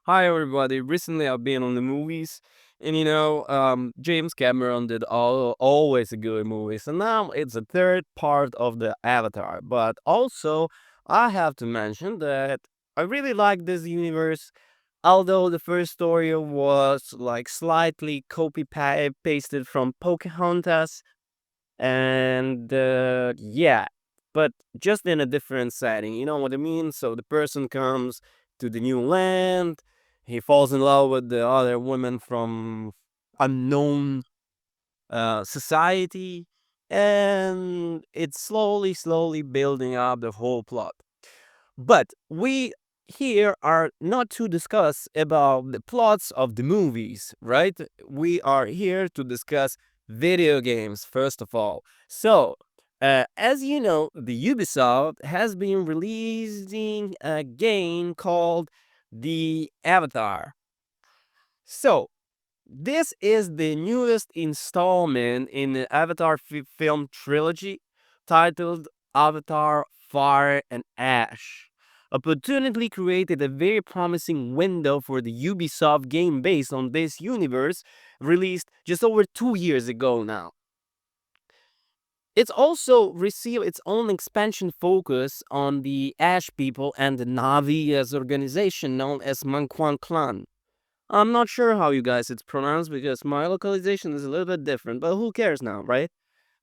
Hi everybody. Recently I've been on the movies and James Cameron did always a good movies and now it's the third part of the Avatar. But also I have to mention that I really like this universe. Although the first story was like slightly pasted from Pocahontas, and yeah, but just in a different setting, you know what I mean? So the person comes to the new land, he falls in love with the other woman from unknown society, and it's slowly building up the whole plot. But we here are not to discuss about the plots of the movies, right? We are here to discuss video games first of all. So, as you know, the Ubisoft has been releasing a game called the Avatar. So, this is the newest installment in the Avatar film trilogy titled Avatar Fire and Ash. Opportunity created a very promising window for the Ubisoft game based on this universe, released just over 2 years ago now. It's also received its own expansion focus on the Ash people and the Navi as organization known as Manquan Clan. I'm not sure how you guys it's pronounced because my localization is a little bit different, but who cares now, right?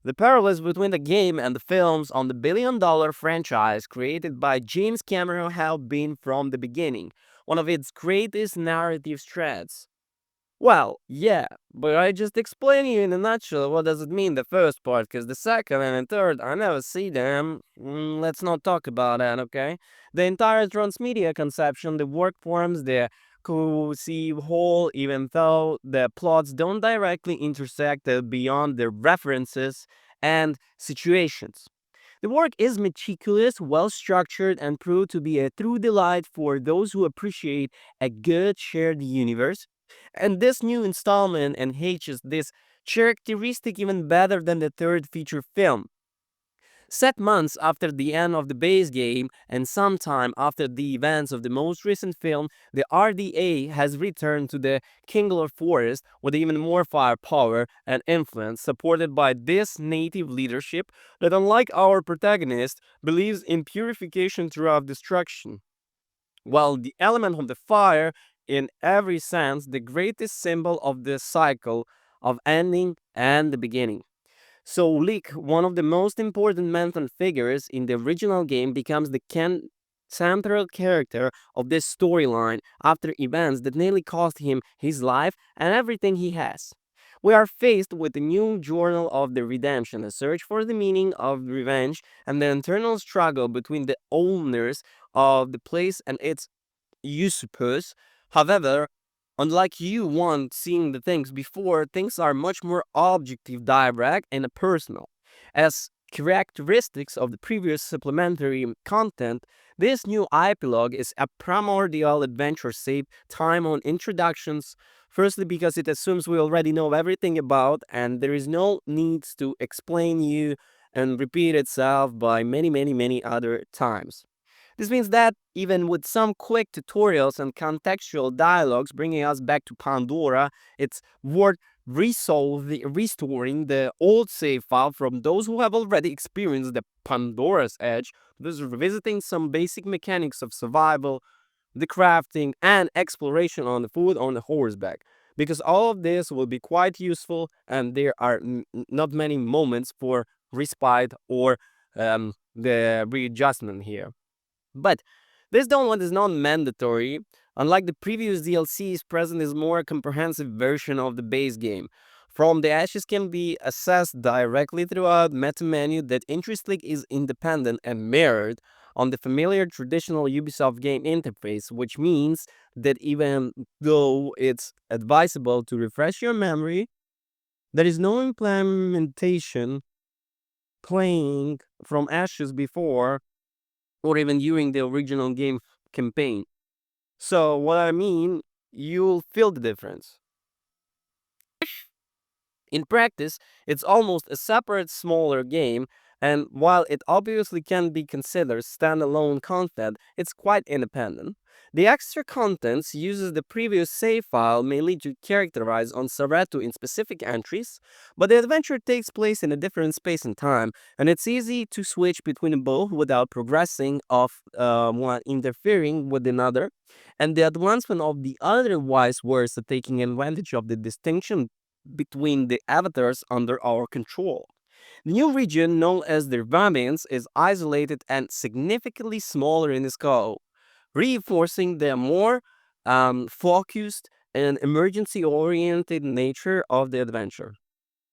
The parallels between the game and the films on the billion-dollar franchise created by James Cameron have been from the beginning one of its greatest narrative threads. Well, yeah, but I just explained you in a nutshell what does it mean the first part, because the second and the third I never see them. Let's not talk about that, okay? The entire transmedia conception, the work forms, the cohesive whole, even though the plots don't directly intersect beyond the references and situations. The work is meticulous, well structured, and proved to be a true delight for those who appreciate a good shared universe. And this new installment enhances this characteristic even better than the third feature film. Set months after the end of the base game and sometime after the events of the most recent film, the RDA has returned to the Kingler Forest with even more firepower and influence, supported by this native leadership that, unlike our protagonist, believes in purification throughout destruction. While the element of the fire, in every sense, the greatest symbol of the cycle of ending and the beginning. So Lick, one of the most important mental figures in the original game, becomes the central character of this storyline after events that nearly cost him his life and everything he has. We are faced with the new journal of the redemption, a search for the meaning of revenge, and the internal struggle between the owners of the place and its usurpers. However, unlike you want seeing the things before, things are much more objective, direct, and personal. As characteristics of the previous supplementary content, this new epilogue is a primordial adventure save time on introductions. Firstly, because it assumes we already know everything about, and there is no need to explain you and repeat itself by many other times. This means that even with some quick tutorials and contextual dialogues bringing us back to Pandora, it's worth restoring the old save file from those who have already experienced the Pandora's Edge, thus revisiting some basic mechanics of survival, the crafting, and exploration on the foot on the horseback. Because all of this will be quite useful, and there are not many moments for respite or the readjustment here. But this download is not mandatory. Unlike the previous DLCs, present is more comprehensive version of the base game. From the Ashes can be accessed directly throughout meta menu that interestingly is independent and mirrored on the familiar traditional Ubisoft game interface, which means that even though it's advisable to refresh your memory, there is no implementation playing from Ashes before or even during the original game campaign. So what I mean, you'll feel the difference. In practice, it's almost a separate, smaller game, and while it obviously can be considered standalone content, it's quite independent. The extra contents uses the previous save file mainly to characterize on Sareto in specific entries, but the adventure takes place in a different space and time, and it's easy to switch between both without progressing of one interfering with another, and the advancement of the otherwise worse at taking advantage of the distinction between the avatars under our control. The new region, known as the Ravaged, is isolated and significantly smaller in scope, reinforcing the more focused and emergency oriented nature of the adventure.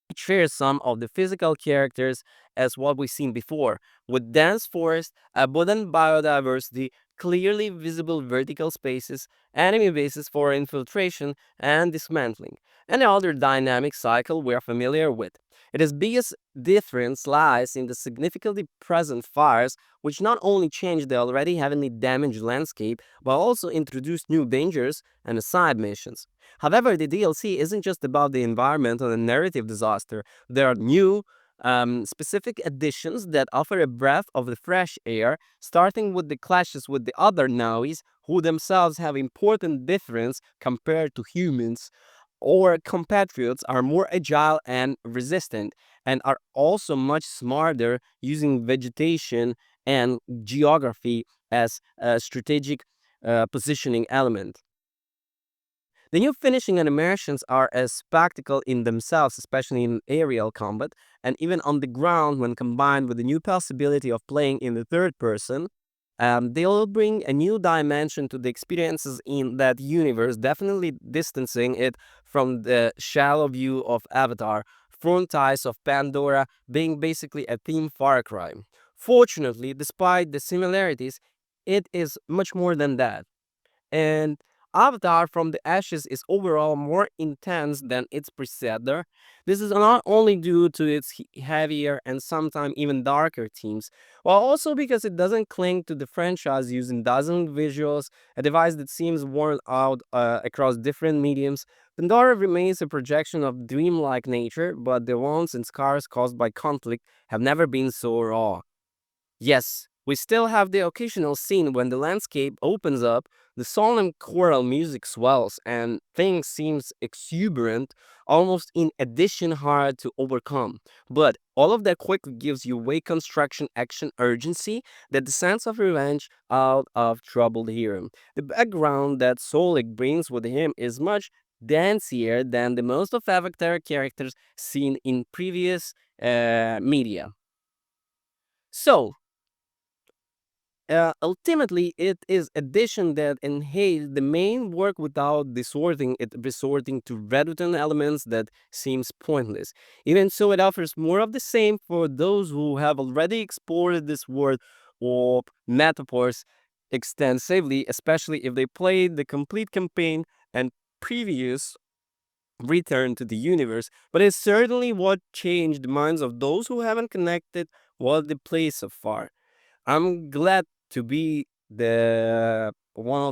It shares some of the physical characters as what we've seen before, with dense forest, abundant biodiversity, clearly visible vertical spaces, enemy bases for infiltration and dismantling, and the other dynamic cycle we're familiar with. Its biggest difference lies in the significantly present fires, which not only change the already heavily damaged landscape, but also introduce new dangers and side missions. However, the DLC isn't just about the environmental and narrative disaster. There are new, specific additions that offer a breath of the fresh air, starting with the clashes with the other Navis, who themselves have important difference compared to humans. Or compatriots are more agile and resistant, and are also much smarter using vegetation and geography as a strategic positioning element. The new finishing animations are a spectacle in themselves, especially in aerial combat, and even on the ground when combined with the new possibility of playing in the third person. They'll bring a new dimension to the experiences in that universe, definitely distancing it from the shallow view of Avatar, front eyes of Pandora being basically a theme Far Cry. Fortunately, despite the similarities, it is much more than that. And Avatar from the Ashes is overall more intense than its precedor. This is not only due to its heavier and sometimes even darker themes, but also because it doesn't cling to the franchise using dazzling visuals, a device that seems worn out across different mediums. Pandora remains a projection of dreamlike nature, but the wounds and scars caused by conflict have never been so raw. Yes, we still have the occasional scene when the landscape opens up, the solemn choral music swells, and things seems exuberant, almost in addition hard to overcome. But all of that quickly gives you way construction action urgency that the sense of revenge out of troubled hero. The background that Solik brings with him is much dancier than the most of Avatar characters seen in previous media. So, ultimately, it is addition that enhance the main work without distorting it, resorting to redundant elements that seems pointless. Even so, it offers more of the same for those who have already explored this world of metaphors extensively, especially if they played the complete campaign and previous return to the universe. But it's certainly what changed the minds of those who haven't connected what they play so far. I'm glad to be the one of